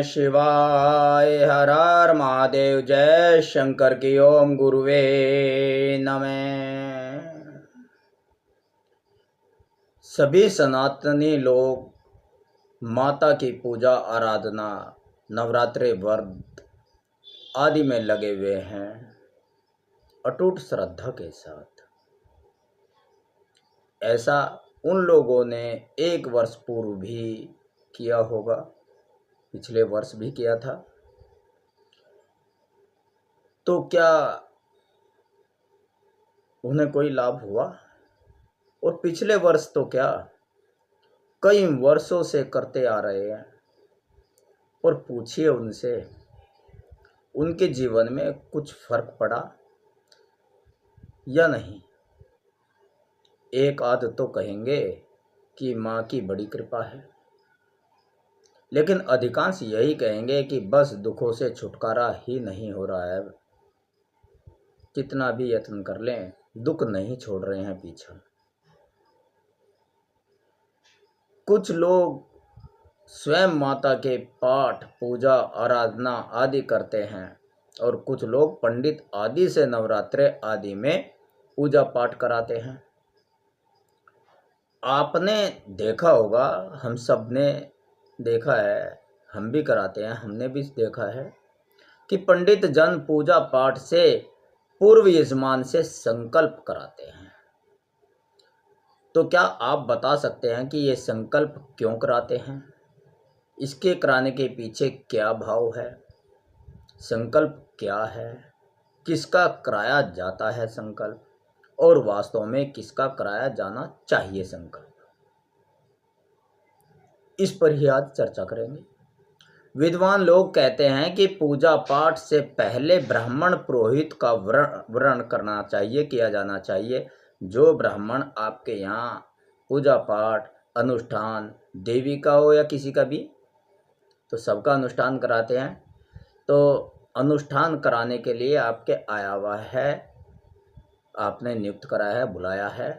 शिवाय। हर हर महादेव। जय शंकर की ओम गुरुवे नमः। सभी सनातनी लोग माता की पूजा आराधना, नवरात्रि व्रत आदि में लगे हुए हैं अटूट श्रद्धा के साथ। ऐसा उन लोगों ने 1 वर्ष पूर्व भी किया होगा, पिछले वर्ष भी किया था। तो क्या उन्हें कोई लाभ हुआ? और पिछले वर्ष तो क्या, कई वर्षों से करते आ रहे हैं। और पूछिए उनसे, उनके जीवन में कुछ फर्क पड़ा या नहीं? एक आध तो कहेंगे कि माँ की बड़ी कृपा है, लेकिन अधिकांश यही कहेंगे कि बस दुखों से छुटकारा ही नहीं हो रहा है। कितना भी यत्न कर लें, दुख नहीं छोड़ रहे हैं पीछा। कुछ लोग स्वयं माता के पाठ, पूजा, आराधना आदि करते हैं और कुछ लोग पंडित आदि से नवरात्रे आदि में पूजा पाठ कराते हैं। आपने देखा होगा, हम सब ने देखा है, हम भी कराते हैं, हमने भी देखा है कि पंडित जन पूजा पाठ से पूर्व यजमान से संकल्प कराते हैं। तो क्या आप बता सकते हैं कि ये संकल्प क्यों कराते हैं? इसके कराने के पीछे क्या भाव है? संकल्प क्या है? किसका कराया जाता है संकल्प? और वास्तव में किसका कराया जाना चाहिए संकल्प? इस पर ही आज चर्चा करेंगे। विद्वान लोग कहते हैं कि पूजा पाठ से पहले ब्राह्मण पुरोहित का वर्ण करना चाहिए, किया जाना चाहिए। जो ब्राह्मण आपके यहाँ पूजा पाठ अनुष्ठान, देवी का हो या किसी का भी, तो सबका अनुष्ठान कराते हैं। तो अनुष्ठान कराने के लिए आपके आया हुआ है, आपने नियुक्त कराया है, बुलाया है,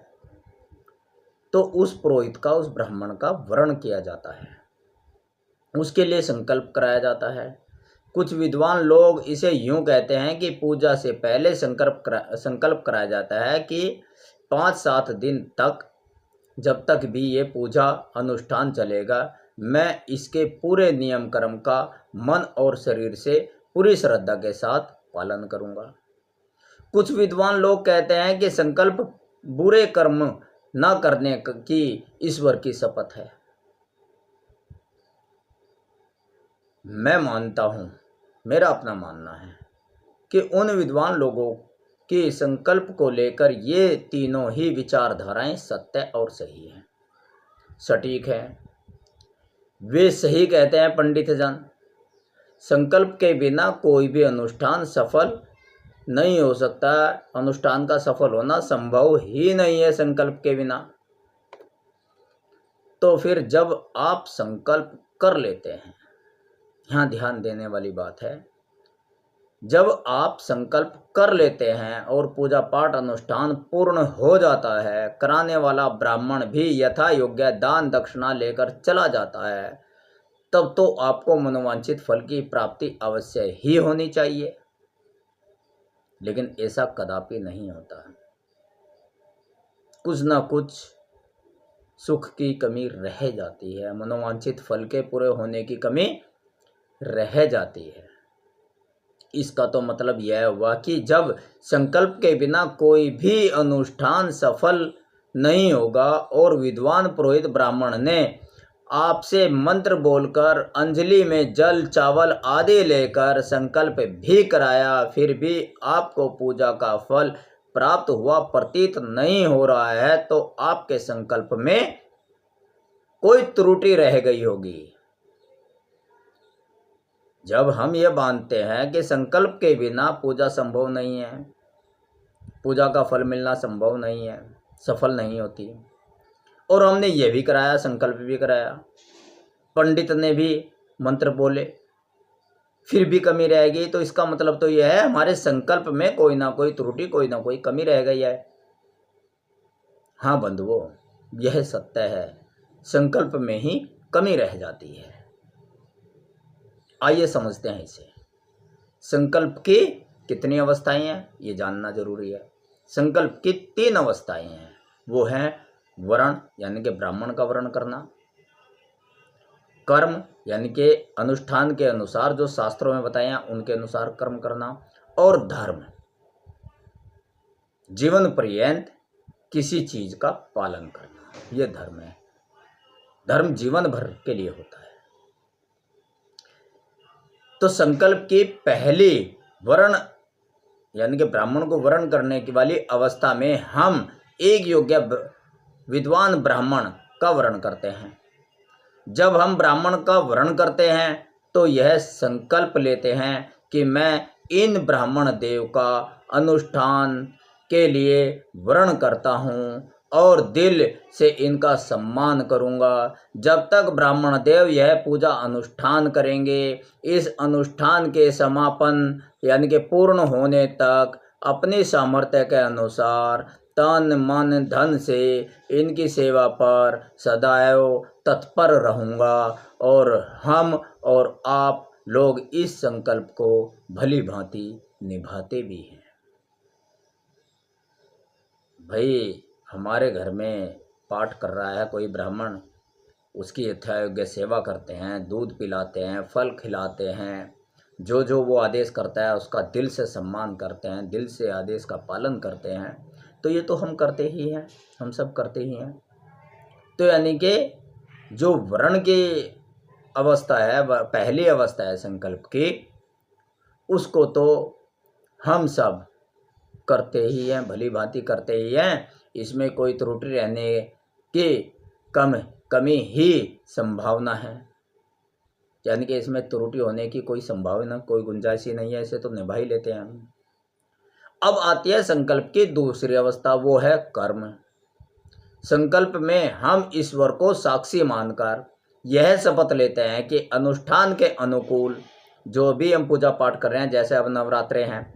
तो उस पुरोहित का, उस ब्राह्मण का वर्ण किया जाता है, उसके लिए संकल्प कराया जाता है। कुछ विद्वान लोग इसे यूं कहते हैं कि पूजा से पहले संकल्प कराया जाता है कि 5-7 दिन तक, जब तक भी ये पूजा अनुष्ठान चलेगा, मैं इसके पूरे नियम कर्म का मन और शरीर से पूरी श्रद्धा के साथ पालन करूंगा। कुछ विद्वान लोग कहते हैं कि संकल्प बुरे कर्म न करने की ईश्वर की शपथ है। मैं मानता हूँ, मेरा अपना मानना है कि उन विद्वान लोगों की संकल्प को लेकर ये तीनों ही विचारधाराएं सत्य और सही हैं, सटीक हैं। वे सही कहते हैं पंडित जन, संकल्प के बिना कोई भी अनुष्ठान सफल नहीं हो सकता। अनुष्ठान का सफल होना संभव ही नहीं है संकल्प के बिना। तो फिर जब आप संकल्प कर लेते हैं, यहाँ ध्यान देने वाली बात है, जब आप संकल्प कर लेते हैं और पूजा पाठ अनुष्ठान पूर्ण हो जाता है, कराने वाला ब्राह्मण भी यथा योग्य दान दक्षिणा लेकर चला जाता है, तब तो आपको मनोवांछित फल की प्राप्ति अवश्य ही होनी चाहिए। लेकिन ऐसा कदापि नहीं होता है। कुछ ना कुछ सुख की कमी रह जाती है, मनोवांछित फल के पूरे होने की कमी रह जाती है। इसका तो मतलब यह हुआ कि जब संकल्प के बिना कोई भी अनुष्ठान सफल नहीं होगा और विद्वान पुरोहित ब्राह्मण ने आपसे मंत्र बोलकर अंजलि में जल चावल आदि लेकर संकल्प भी कराया, फिर भी आपको पूजा का फल प्राप्त हुआ प्रतीत नहीं हो रहा है, तो आपके संकल्प में कोई त्रुटि रह गई होगी। जब हम ये मानते हैं कि संकल्प के बिना पूजा संभव नहीं है, पूजा का फल मिलना संभव नहीं है, सफल नहीं होती, और हमने ये भी कराया, संकल्प भी कराया, पंडित ने भी मंत्र बोले, फिर भी कमी रह गई, तो इसका मतलब तो यह है हमारे संकल्प में कोई ना कोई त्रुटि, कोई ना कोई कमी रह गई है। हाँ बंधुओं, यह सत्य है, संकल्प में ही कमी रह जाती है। आइए समझते हैं इसे। संकल्प की कितनी अवस्थाएं हैं ये जानना जरूरी है। संकल्प की 3 अवस्थाएं हैं। वो हैं वर्ण यानी कि ब्राह्मण का वर्ण करना, कर्म यानी कि अनुष्ठान के अनुसार जो शास्त्रों में बताए हैं उनके अनुसार कर्म करना, और धर्म जीवन पर्यंत किसी चीज का पालन करना, ये धर्म है। धर्म जीवन भर के लिए होता है। तो संकल्प की पहली वर्ण यानी कि ब्राह्मण को वर्ण करने की वाली अवस्था में हम एक योग्य विद्वान ब्राह्मण का वर्ण करते हैं। जब हम ब्राह्मण का वर्ण करते हैं तो यह संकल्प लेते हैं कि मैं इन ब्राह्मण देव का अनुष्ठान के लिए वर्ण करता हूँ और दिल से इनका सम्मान करूँगा। जब तक ब्राह्मण देव यह पूजा अनुष्ठान करेंगे, इस अनुष्ठान के समापन यानी कि पूर्ण होने तक अपनी सामर्थ्य के अनुसार तन मन धन से इनकी सेवा पर सदैव तत्पर रहूँगा और हम और आप लोग इस संकल्प को भली भांति निभाते भी हैं। भाई हमारे घर में पाठ कर रहा है कोई ब्राह्मण, उसकी यथायोग्य सेवा करते हैं, दूध पिलाते हैं, फल खिलाते हैं, जो जो वो आदेश करता है उसका दिल से सम्मान करते हैं, दिल से आदेश का पालन करते हैं। तो ये तो हम करते ही हैं, हम सब करते ही हैं। तो यानी कि जो वर्ण की अवस्था है, पहली अवस्था है संकल्प की, उसको तो हम सब करते ही हैं, भली भांति करते ही हैं। इसमें कोई त्रुटि रहने की कमी ही संभावना है, यानी कि इसमें त्रुटि होने की कोई संभावना, कोई गुंजाइश ही नहीं है। इसे तो निभा ही लेते हैं हम। अब आती है संकल्प की दूसरी अवस्था, वो है कर्म। संकल्प में हम ईश्वर को साक्षी मानकर यह शपथ लेते हैं कि अनुष्ठान के अनुकूल जो भी हम पूजा पाठ कर रहे हैं, जैसे अब नवरात्रे हैं,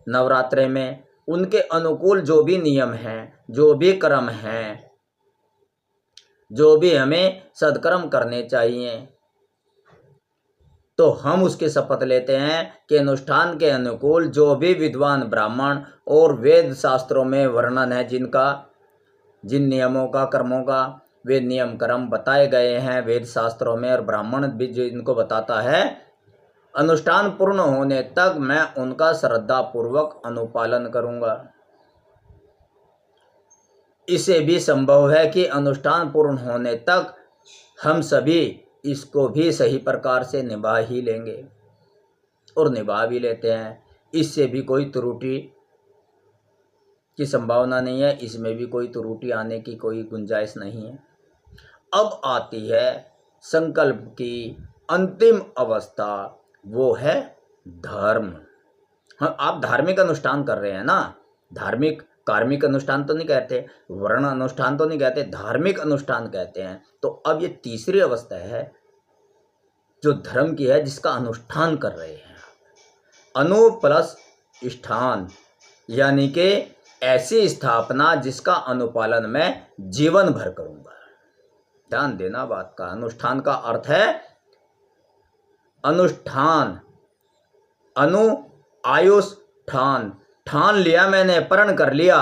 नवरात्रे में उनके अनुकूल जो भी नियम हैं, जो भी कर्म हैं, जो भी हमें सत्कर्म करने चाहिए, तो हम उसके शपथ लेते हैं कि अनुष्ठान के अनुकूल जो भी विद्वान ब्राह्मण और वेद शास्त्रों में वर्णन है, जिन नियमों का, कर्मों का वे नियम कर्म बताए गए हैं वेद शास्त्रों में, और ब्राह्मण भी जो इनको बताता है, अनुष्ठान पूर्ण होने तक मैं उनका श्रद्धा पूर्वक अनुपालन करूंगा। इसे भी संभव है कि अनुष्ठान पूर्ण होने तक हम सभी इसको भी सही प्रकार से निभा ही लेंगे और निभा भी लेते हैं। इससे भी कोई त्रुटि की संभावना नहीं है, इसमें भी कोई त्रुटि आने की कोई गुंजाइश नहीं है। अब आती है संकल्प की अंतिम अवस्था, वो है धर्म। हाँ, आप धार्मिक अनुष्ठान कर रहे हैं ना, धार्मिक कार्मिक अनुष्ठान तो नहीं कहते, वर्ण अनुष्ठान तो नहीं कहते, धार्मिक अनुष्ठान कहते हैं। तो अब ये तीसरी अवस्था है जो धर्म की है, जिसका अनुष्ठान कर रहे हैं। अनु प्लस स्थान यानी कि ऐसी स्थापना जिसका अनुपालन मैं जीवन भर करूंगा। ध्यान देना बात का। अनुष्ठान का अर्थ है अनुष्ठान, अनु आयुष ठान, ठान लिया मैंने, प्रण कर लिया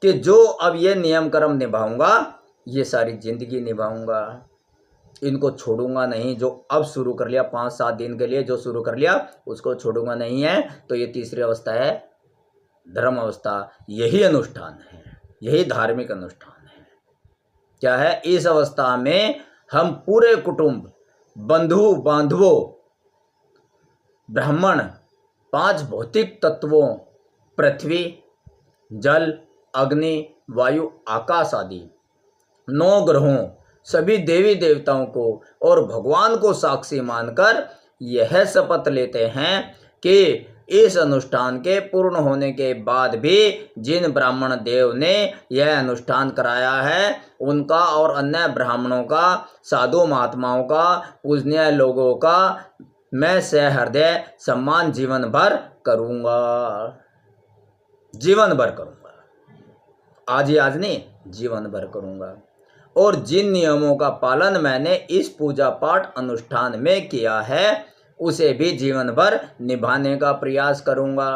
कि जो अब ये नियम कर्म निभाऊंगा, ये सारी जिंदगी निभाऊंगा, इनको छोड़ूंगा नहीं। जो अब शुरू कर लिया 5-7 दिन के लिए जो शुरू कर लिया, उसको छोड़ूंगा नहीं है। तो ये तीसरी अवस्था है धर्म अवस्था। यही अनुष्ठान है, यही धार्मिक अनुष्ठान है। क्या है? इस अवस्था में हम पूरे कुटुंब, बंधु बांधवों, ब्राह्मण, 5 भौतिक तत्वों पृथ्वी, जल, अग्नि, वायु, आकाश आदि 9 ग्रहों, सभी देवी देवताओं को और भगवान को साक्षी मानकर यह शपथ लेते हैं कि इस अनुष्ठान के पूर्ण होने के बाद भी जिन ब्राह्मण देव ने यह अनुष्ठान कराया है, उनका और अन्य ब्राह्मणों का, साधु महात्माओं का, पूजनीय लोगों का मैं सहृदय सम्मान जीवन भर करूंगा, जीवन भर करूंगा। आज ही आज नहीं, जीवन भर करूंगा। और जिन नियमों का पालन मैंने इस पूजा पाठ अनुष्ठान में किया है उसे भी जीवन भर निभाने का प्रयास करूंगा।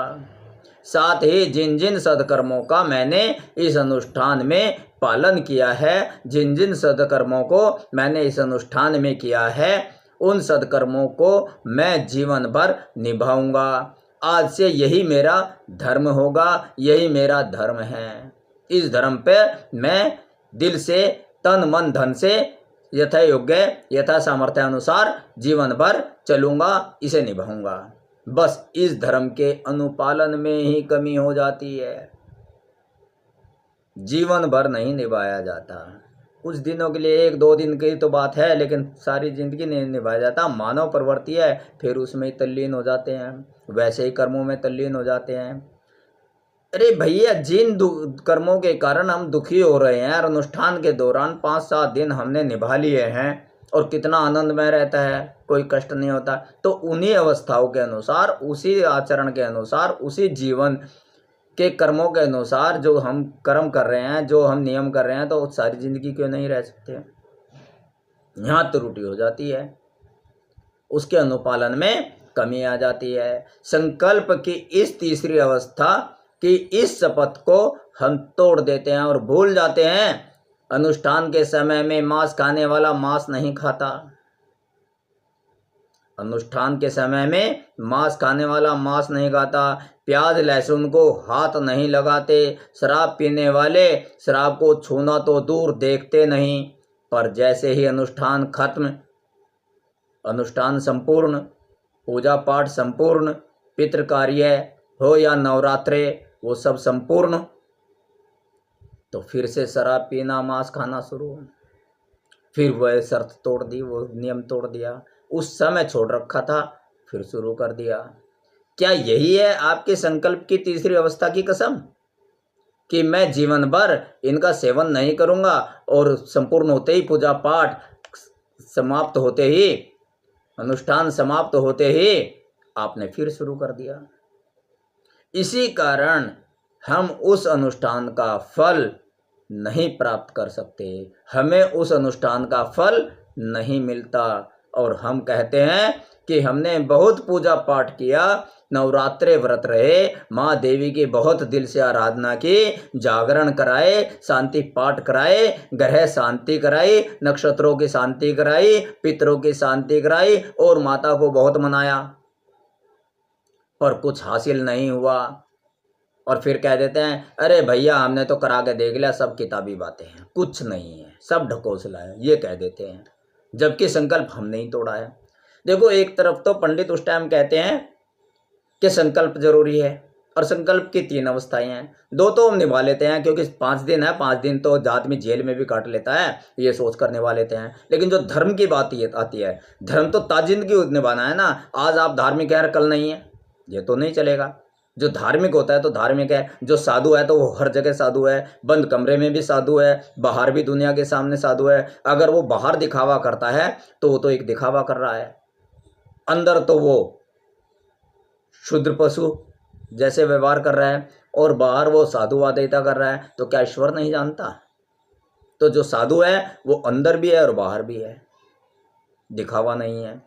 साथ ही जिन जिन सद्कर्मों का मैंने इस अनुष्ठान में पालन किया है, जिन जिन सद्कर्मों को मैंने इस अनुष्ठान में किया है, उन सद्कर्मों को मैं जीवन भर निभाऊंगा। आज से यही मेरा धर्म होगा, यही मेरा धर्म है। इस धर्म पे मैं दिल से, तन मन धन से, यथा योग्य यथा सामर्थ्य अनुसार जीवन भर चलूंगा, इसे निभाऊंगा। बस इस धर्म के अनुपालन में ही कमी हो जाती है, जीवन भर नहीं निभाया जाता। कुछ दिनों के लिए, 1-2 दिन की तो बात है, लेकिन सारी जिंदगी नहीं निभाया जाता। मानव प्रवृत्ति है, फिर उसमें तल्लीन हो जाते हैं, वैसे ही कर्मों में तल्लीन हो जाते हैं। अरे भैया, जिन कर्मों के कारण हम दुखी हो रहे हैं और अनुष्ठान के दौरान 5-7 दिन हमने निभा लिए हैं और कितना आनंदमय रहता है, कोई कष्ट नहीं होता, तो उन्हीं अवस्थाओं के अनुसार, उसी आचरण के अनुसार, उसी जीवन के कर्मों के अनुसार जो हम कर्म कर रहे हैं, जो हम नियम कर रहे हैं, तो सारी जिंदगी क्यों नहीं रह सकते? यहाँ त्रुटि हो जाती है, उसके अनुपालन में कमी आ जाती है। संकल्प की इस तीसरी अवस्था कि इस शपथ को हम तोड़ देते हैं और भूल जाते हैं। अनुष्ठान के समय में मांस खाने वाला मांस नहीं खाता, अनुष्ठान के समय में मांस खाने वाला मांस नहीं खाता, प्याज लहसुन को हाथ नहीं लगाते, शराब पीने वाले शराब को छूना तो दूर देखते नहीं। पर जैसे ही अनुष्ठान खत्म, अनुष्ठान संपूर्ण, पूजा पाठ संपूर्ण, पितृ कार्य हो या नवरात्रे, वो सब संपूर्ण, तो फिर से शराब पीना, मांस खाना शुरू। फिर वह शर्त तोड़ दी, वो नियम तोड़ दिया, उस समय छोड़ रखा था, फिर शुरू कर दिया। क्या यही है आपके संकल्प की तीसरी अवस्था की कसम, कि मैं जीवन भर इनका सेवन नहीं करूंगा और संपूर्ण होते ही, पूजा पाठ समाप्त होते ही, अनुष्ठान समाप्त होते ही आपने फिर शुरू कर दिया? इसी कारण हम उस अनुष्ठान का फल नहीं प्राप्त कर सकते, हमें उस अनुष्ठान का फल नहीं मिलता। और हम कहते हैं कि हमने बहुत पूजा पाठ किया, नवरात्रे व्रत रहे, माँ देवी की बहुत दिल से आराधना की, जागरण कराए, शांति पाठ कराए, ग्रह शांति कराई, नक्षत्रों की शांति कराई, पितरों की शांति कराई और माता को बहुत मनाया, पर कुछ हासिल नहीं हुआ। और फिर कह देते हैं, अरे भैया हमने तो करा के देख लिया, सब किताबी बातें हैं, कुछ नहीं है, सब ढकोसला है, ये कह देते हैं, जबकि संकल्प हम नहीं तोड़ा है। देखो, एक तरफ तो पंडित उस टाइम कहते हैं कि संकल्प जरूरी है, और संकल्प की 3 अवस्थाएं हैं। 2 तो हम निभा लेते हैं, क्योंकि 5 दिन है, 5 दिन तो आदमी जेल में भी काट लेता है, ये सोच कर निभा लेते हैं। लेकिन जो धर्म की बात आती है, धर्म तो ताजिंदगी निभाना है ना। आज आप धार्मिक है, कल नहीं है, ये तो नहीं चलेगा। जो धार्मिक होता है तो धार्मिक है, जो साधु है तो वो हर जगह साधु है, बंद कमरे में भी साधु है, बाहर भी दुनिया के सामने साधु है। अगर वो बाहर दिखावा करता है तो वो तो एक दिखावा कर रहा है, अंदर तो वो क्षुद्र पशु जैसे व्यवहार कर रहा है, और बाहर वो साधुवादिता कर रहा है। तो क्या ईश्वर नहीं जानता? तो जो साधु है वो अंदर भी है और बाहर भी है, दिखावा नहीं है।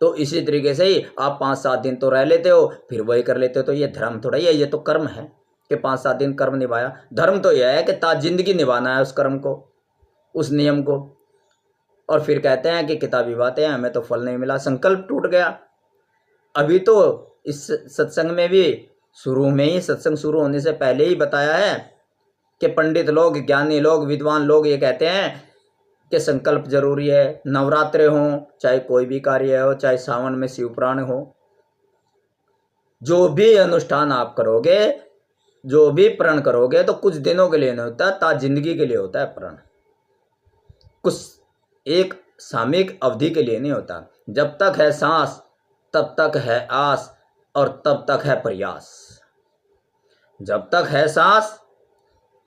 तो इसी तरीके से ही आप 5-7 दिन तो रह लेते हो, फिर वही कर लेते हो, तो ये धर्म थोड़ा ही है, ये तो कर्म है कि 5-7 दिन कर्म निभाया। धर्म तो यह है कि जिंदगी निभाना है उस कर्म को, उस नियम को। और फिर कहते हैं कि किताबी बातें हैं, हमें तो फल नहीं मिला, संकल्प टूट गया। अभी तो इस सत्संग में भी शुरू में ही, सत्संग शुरू होने से पहले ही बताया है कि पंडित लोग, ज्ञानी लोग, विद्वान लोग ये कहते हैं कि संकल्प जरूरी है। नवरात्रे हो, चाहे कोई भी कार्य हो, चाहे सावन में शिवपुराण हो, जो भी अनुष्ठान आप करोगे, जो भी प्रण करोगे, तो कुछ दिनों के लिए नहीं होता, ता जिंदगी के लिए होता है प्रण। कुछ एक सामयिक अवधि के लिए नहीं होता। जब तक है सांस तब तक है आस, और तब तक है प्रयास। जब तक है सांस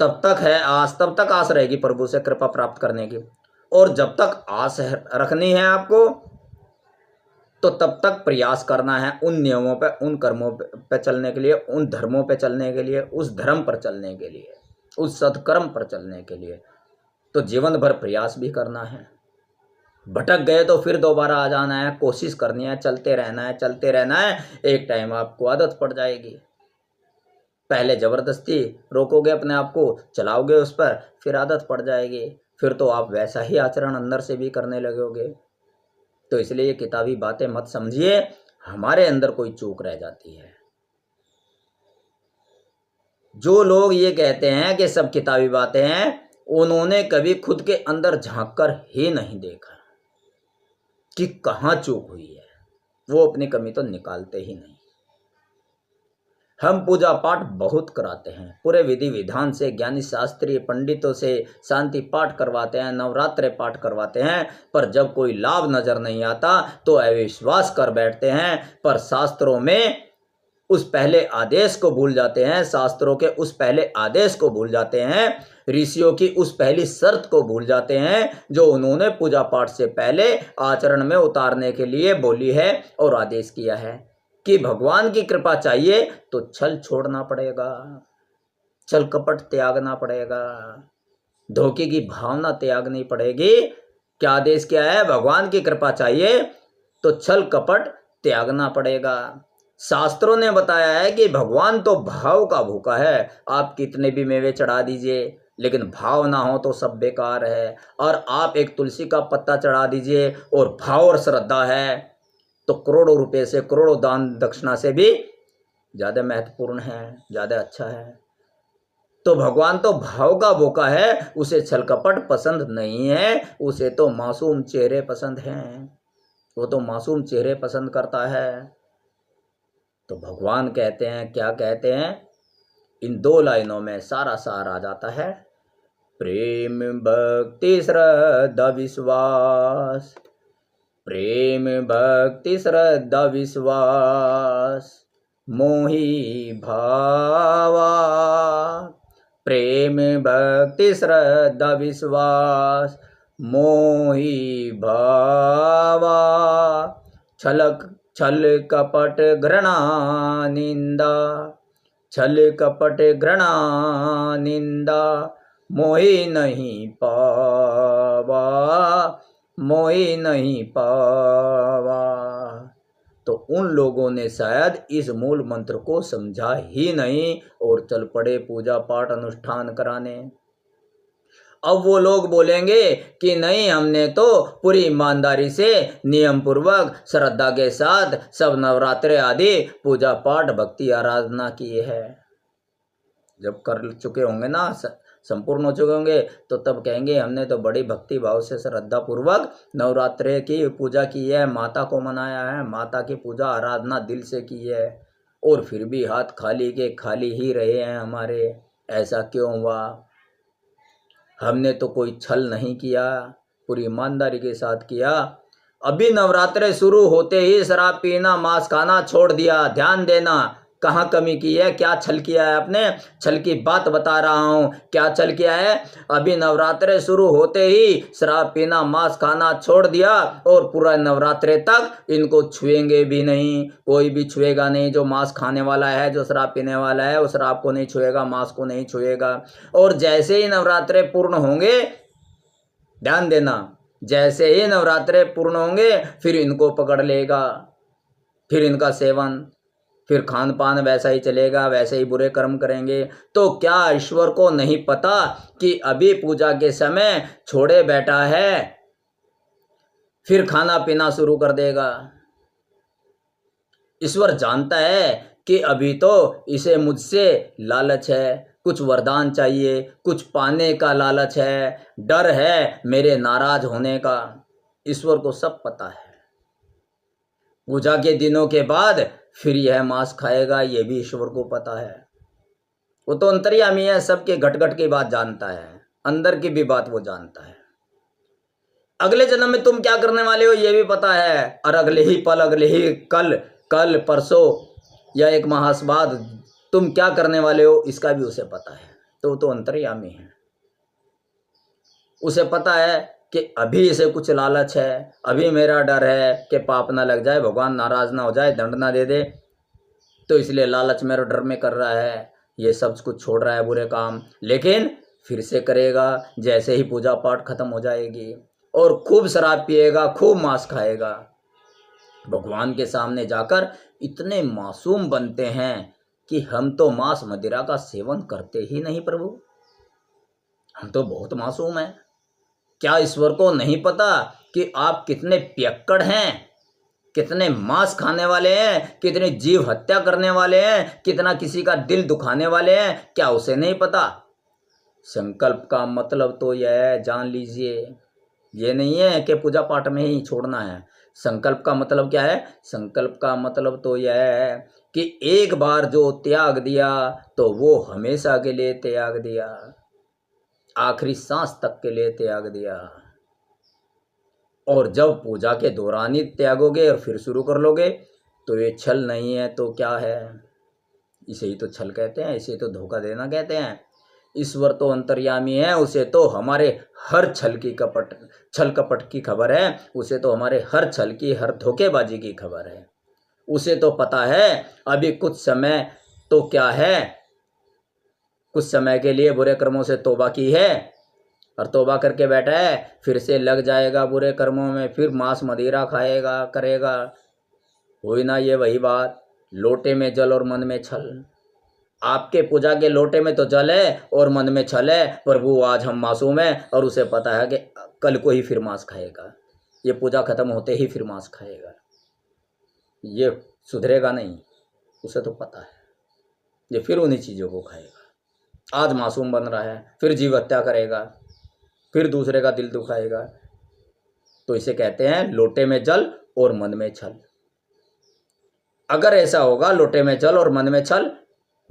तब तक है आस, तब तक आस रहेगी प्रभु से कृपा प्राप्त करने की। और जब तक आस रखनी है आपको, तो तब तक प्रयास करना है उन नियमों पे, उन कर्मों पे चलने के लिए, उन धर्मों पे चलने के लिए, उस धर्म पर चलने के लिए, उस सत्कर्म पर चलने के लिए। तो जीवन भर प्रयास भी करना है। भटक गए तो फिर दोबारा आ जाना है, कोशिश करनी है, चलते रहना है, चलते रहना है। एक टाइम आपको आदत पड़ जाएगी। पहले जबरदस्ती रोकोगे अपने आप को, चलाओगे उस पर, फिर आदत पड़ जाएगी, फिर तो आप वैसा ही आचरण अंदर से भी करने लगोगे। तो इसलिए ये किताबी बातें मत समझिए, हमारे अंदर कोई चूक रह जाती है। जो लोग ये कहते हैं कि सब किताबी बातें हैं, उन्होंने कभी खुद के अंदर झांक कर ही नहीं देखा कि कहाँ चूक हुई है। वो अपनी कमी तो निकालते ही नहीं। हम पूजा पाठ बहुत कराते हैं, पूरे विधि विधान से, ज्ञानी शास्त्रीय पंडितों से शांति पाठ करवाते हैं, नवरात्रे पाठ करवाते हैं, पर जब कोई लाभ नजर नहीं आता तो अविश्वास कर बैठते हैं। पर शास्त्रों में उस पहले आदेश को भूल जाते हैं, शास्त्रों के उस पहले आदेश को भूल जाते हैं, ऋषियों की उस पहली शर्त को भूल जाते हैं जो उन्होंने पूजा पाठ से पहले आचरण में उतारने के लिए बोली है और आदेश किया है कि भगवान की कृपा चाहिए तो छल छोड़ना पड़ेगा, छल कपट त्यागना पड़ेगा, धोखे की भावना त्यागनी पड़ेगी। क्या आदेश क्या है? भगवान की कृपा चाहिए तो छल कपट त्यागना पड़ेगा। शास्त्रों ने बताया है कि भगवान तो भाव का भूखा है। आप कितने भी मेवे चढ़ा दीजिए, लेकिन भाव ना हो तो सब बेकार है। और आप एक तुलसी का पत्ता चढ़ा दीजिए और भाव और श्रद्धा है तो करोड़ों रुपए से, करोड़ों दान दक्षिणा से भी ज़्यादा महत्वपूर्ण है, ज़्यादा अच्छा है। तो भगवान तो भाव का भूखा है, उसे छल कपट पसंद नहीं है, उसे तो मासूम चेहरे पसंद हैं, वो तो मासूम चेहरे पसंद करता है। तो भगवान कहते हैं, क्या कहते हैं? इन 2 लाइनों में सारा सार आ जाता है। प्रेम भक्ति श्रद्धा विश्वास, प्रेम भक्ति श्रद्धा विश्वास, मोहि भावा। प्रेम भक्ति श्रद्धा विश्वास, मोहि भावा। छल कपट घृणा निंदा, छल कपट घृणा निंदा, मोहि नहीं पावा, मोहि नहीं पावा। तो उन लोगों ने शायद इस मूल मंत्र को समझा ही नहीं और चल पड़े पूजा पाठ अनुष्ठान कराने। अब वो लोग बोलेंगे कि नहीं, हमने तो पूरी ईमानदारी से, नियम पूर्वक, श्रद्धा के साथ सब नवरात्रे आदि पूजा पाठ भक्ति आराधना किए है। जब कर चुके होंगे ना, संपूर्ण हो चुके होंगे, तो तब कहेंगे हमने तो बड़ी भक्ति भाव से श्रद्धा पूर्वक नवरात्रे की पूजा की है, माता को मनाया है, माता की पूजा आराधना दिल से की है, और फिर भी हाथ खाली के खाली ही रहे हैं हमारे। ऐसा क्यों हुआ? हमने तो कोई छल नहीं किया, पूरी ईमानदारी के साथ किया। अभी नवरात्रे शुरू होते ही शराब पीना, मांस खाना छोड़ दिया। ध्यान देना, कहाँ कमी की है, क्या छल किया है आपने? छल की बात बता रहा हूँ, क्या छल किया है? अभी नवरात्रे शुरू होते ही शराब पीना, मांस खाना छोड़ दिया और पूरा नवरात्रे तक इनको छुएंगे भी नहीं। कोई भी छुएगा नहीं, जो मांस खाने वाला है, जो शराब पीने वाला है, वो शराब को नहीं छुएगा, मांस को नहीं छुएगा। और जैसे ही नवरात्रे पूर्ण होंगे, ध्यान देना, जैसे ही नवरात्रे पूर्ण होंगे फिर इनको पकड़ लेगा, फिर इनका सेवन, फिर खान पान वैसा ही चलेगा, वैसे ही बुरे कर्म करेंगे। तो क्या ईश्वर को नहीं पता कि अभी पूजा के समय छोड़े बैठा है, फिर खाना पीना शुरू कर देगा? ईश्वर जानता है कि अभी तो इसे मुझसे लालच है, कुछ वरदान चाहिए, कुछ पाने का लालच है, डर है मेरे नाराज होने का। ईश्वर को सब पता है। पूजा के दिनों के बाद फिर यह मांस खाएगा, ये भी ईश्वर को पता है। वो तो अंतर्यामी है, सबके घट घट की बात जानता है, अंदर की भी बात वो जानता है। अगले जन्म में तुम क्या करने वाले हो ये भी पता है, और अगले ही पल, अगले ही कल परसों या 1 माह बाद तुम क्या करने वाले हो इसका भी उसे पता है। तो अंतर्यामी है, उसे पता है कि अभी इसे कुछ लालच है, अभी मेरा डर है कि पाप ना लग जाए, भगवान नाराज ना हो जाए, दंड ना दे दे, तो इसलिए लालच मेरे डर में कर रहा है, ये सब कुछ छोड़ रहा है बुरे काम। लेकिन फिर से करेगा जैसे ही पूजा पाठ खत्म हो जाएगी, और खूब शराब पिएगा, खूब मांस खाएगा। भगवान के सामने जाकर इतने मासूम बनते हैं कि हम तो मांस मदिरा का सेवन करते ही नहीं प्रभु, हम तो बहुत मासूम हैं। क्या ईश्वर को नहीं पता कि आप कितने पियक्कड़ हैं, कितने मांस खाने वाले हैं, कितनी जीव हत्या करने वाले हैं, कितना किसी का दिल दुखाने वाले हैं? क्या उसे नहीं पता? संकल्प का मतलब तो यह है, जान लीजिए, ये नहीं है कि पूजा पाठ में ही छोड़ना है। संकल्प का मतलब क्या है? संकल्प का मतलब तो यह है कि एक बार जो त्याग दिया तो वो हमेशा के लिए त्याग दिया, आखिरी सांस तक के लिए त्याग दिया। और जब पूजा के दौरान ही त्यागोगे और फिर शुरू कर लोगे तो ये छल नहीं है तो क्या है? इसे ही तो छल कहते हैं, इसे तो धोखा देना कहते हैं। ईश्वर तो अंतर्यामी है, उसे तो हमारे हर छल कपट की खबर है, उसे तो हमारे हर छल की, हर धोखेबाजी की खबर है। उसे तो पता है अभी कुछ समय तो क्या है, कुछ समय के लिए बुरे कर्मों से तौबा की है और तौबा करके बैठा है, फिर से लग जाएगा बुरे कर्मों में, फिर मांस मदिरा खाएगा करेगा। हुई ना ये वही बात, लोटे में जल और मन में छल। आपके पूजा के लोटे में तो जल है और मन में छल है। प्रभु आज हम मासूम हैं और उसे पता है कि कल को ही फिर मांस खाएगा, ये पूजा खत्म होते ही फिर मांस खाएगा, ये सुधरेगा नहीं। उसे तो पता है ये फिर उन्हीं चीज़ों को खाएगा। आज मासूम बन रहा है, फिर जीव हत्या करेगा, फिर दूसरे का दिल दुखाएगा। तो इसे कहते हैं लोटे में जल और मन में छल। अगर ऐसा होगा, लोटे में जल और मन में छल,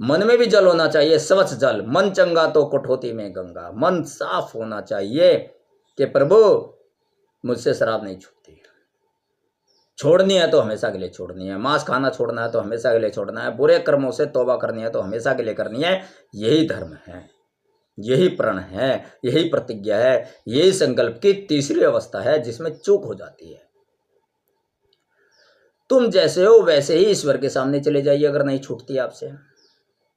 मन में भी जल होना चाहिए, स्वच्छ जल, मन चंगा तो कठौती में गंगा। मन साफ होना चाहिए कि प्रभु मुझसे शराब नहीं छूटती, छोड़नी है तो हमेशा के लिए छोड़नी है, मांस खाना छोड़ना है तो हमेशा के लिए छोड़ना है, बुरे कर्मों से तौबा करनी है तो हमेशा के लिए करनी है। यही धर्म है, यही प्रण है, यही प्रतिज्ञा है, यही संकल्प की तीसरी अवस्था है जिसमें चूक हो जाती है। तुम जैसे हो वैसे ही ईश्वर के सामने चले जाइए, अगर नहीं छूटती आपसे,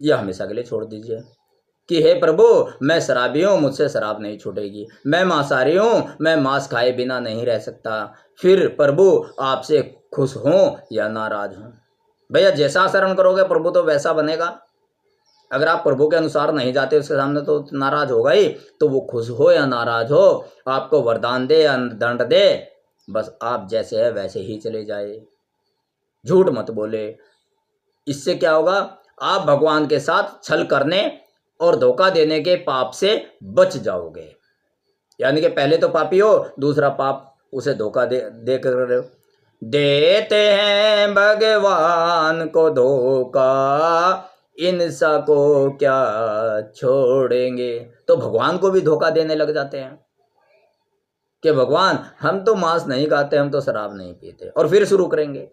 यह हमेशा के लिए छोड़ दीजिए कि हे प्रभु मैं शराबी हूँ, मुझसे शराब नहीं छूटेगी, मैं मांसाहारी हूँ, मैं मांस खाए बिना नहीं रह सकता। फिर प्रभु आपसे खुश हों या नाराज हों? भैया जैसा आचरण करोगे प्रभु तो वैसा बनेगा। अगर आप प्रभु के अनुसार नहीं जाते उसके सामने तो नाराज होगा ही। तो वो खुश हो या नाराज हो, आपको वरदान दे या दंड दे, बस आप जैसे है वैसे ही चले जाए, झूठ मत बोले। इससे क्या होगा? आप भगवान के साथ छल करने और धोखा देने के पाप से बच जाओगे। यानी कि पहले तो पापी हो, दूसरा पाप उसे धोखा दे कर देते हैं भगवान को धोखा, इनसा को क्या छोड़ेंगे। तो भगवान को भी धोखा देने लग जाते हैं कि भगवान हम तो मांस नहीं खाते, हम तो शराब नहीं पीते, और फिर शुरू करेंगे।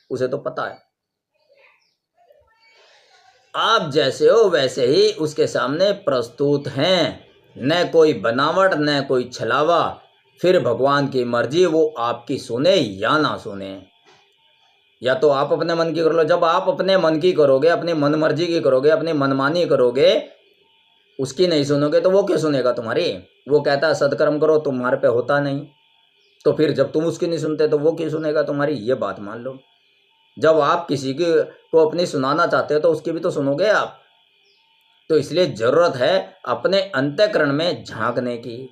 उसे तो पता है आप जैसे हो वैसे ही उसके सामने प्रस्तुत हैं, न कोई बनावट न कोई छलावा। फिर भगवान की मर्जी, वो आपकी सुने या ना सुने। या तो आप अपने मन की कर लो। जब आप अपने मन की करोगे, अपनी मन मर्जी की करोगे, अपनी मनमानी करोगे, उसकी नहीं सुनोगे तो वो क्यों सुनेगा तुम्हारी? वो कहता है सत्कर्म करो, तुम्हारे पे होता नहीं, तो फिर जब तुम उसकी नहीं सुनते तो वो क्यों सुनेगा तुम्हारी? ये बात मान लो। जब आप किसी की को अपनी सुनाना चाहते हो तो उसकी भी तो सुनोगे आप। तो इसलिए जरूरत है अपने अंतःकरण में झांकने की।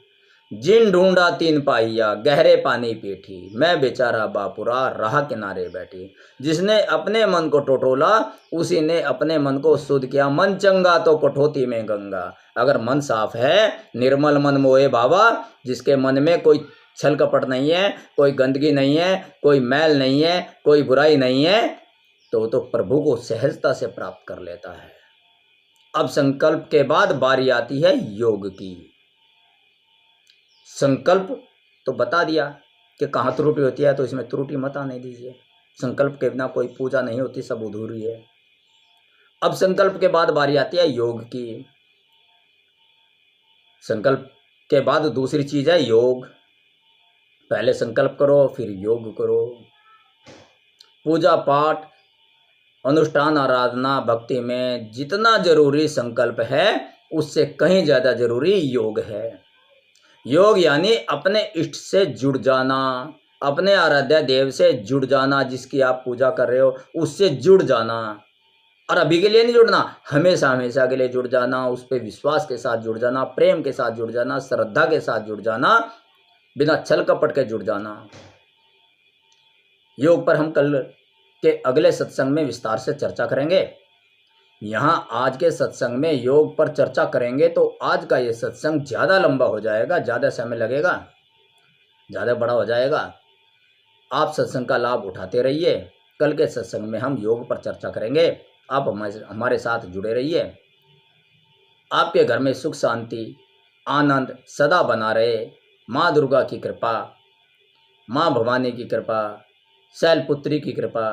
जिन ढूंढा तीन पाइया गहरे पानी पीठी, मैं बेचारा बापुरा रहा किनारे बैठी। जिसने अपने मन को टटोला उसी ने अपने मन को शुद्ध किया, मन चंगा तो कठौती में गंगा। अगर मन साफ है, निर्मल मन मोए बाबा, जिसके मन में कोई छल कपट नहीं है, कोई गंदगी नहीं है, कोई मैल नहीं है, कोई बुराई नहीं है, तो प्रभु को सहजता से प्राप्त कर लेता है। अब संकल्प के बाद बारी आती है योग की। संकल्प तो बता दिया कि कहाँ त्रुटि होती है, तो इसमें त्रुटि मत आने दीजिए। संकल्प के बिना कोई पूजा नहीं होती, सब अधूरी है। अब संकल्प के बाद बारी आती है योग की। संकल्प के बाद दूसरी चीज है योग। पहले संकल्प करो फिर योग करो। पूजा पाठ, अनुष्ठान, आराधना, भक्ति में जितना जरूरी संकल्प है उससे कहीं ज़्यादा जरूरी योग है। योग यानी अपने इष्ट से जुड़ जाना, अपने आराध्य देव से जुड़ जाना, जिसकी आप पूजा कर रहे हो उससे जुड़ जाना। और अभी के लिए नहीं जुड़ना, हमेशा हमेशा के लिए जुड़ जाना, उस पर विश्वास के साथ जुड़ जाना, प्रेम के साथ जुड़ जाना, श्रद्धा के साथ जुड़ जाना, बिना छल कपट के जुड़ जाना। योग पर हम कल के अगले सत्संग में विस्तार से चर्चा करेंगे। यहाँ आज के सत्संग में योग पर चर्चा करेंगे तो आज का ये सत्संग ज़्यादा लंबा हो जाएगा, ज़्यादा समय लगेगा, ज़्यादा बड़ा हो जाएगा। आप सत्संग का लाभ उठाते रहिए। कल के सत्संग में हम योग पर चर्चा करेंगे। आप हमारे साथ जुड़े रहिए। आपके घर में सुख शांति आनंद सदा बना रहे। माँ दुर्गा की कृपा, माँ भवानी की कृपा, शैलपुत्री की कृपा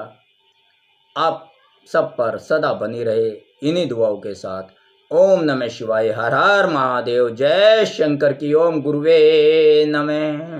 आप सब पर सदा बनी रहे। इन्हीं दुआओं के साथ ओम नमः शिवाय, हर हर महादेव, जय शंकर की। ओम गुरुवे नमः।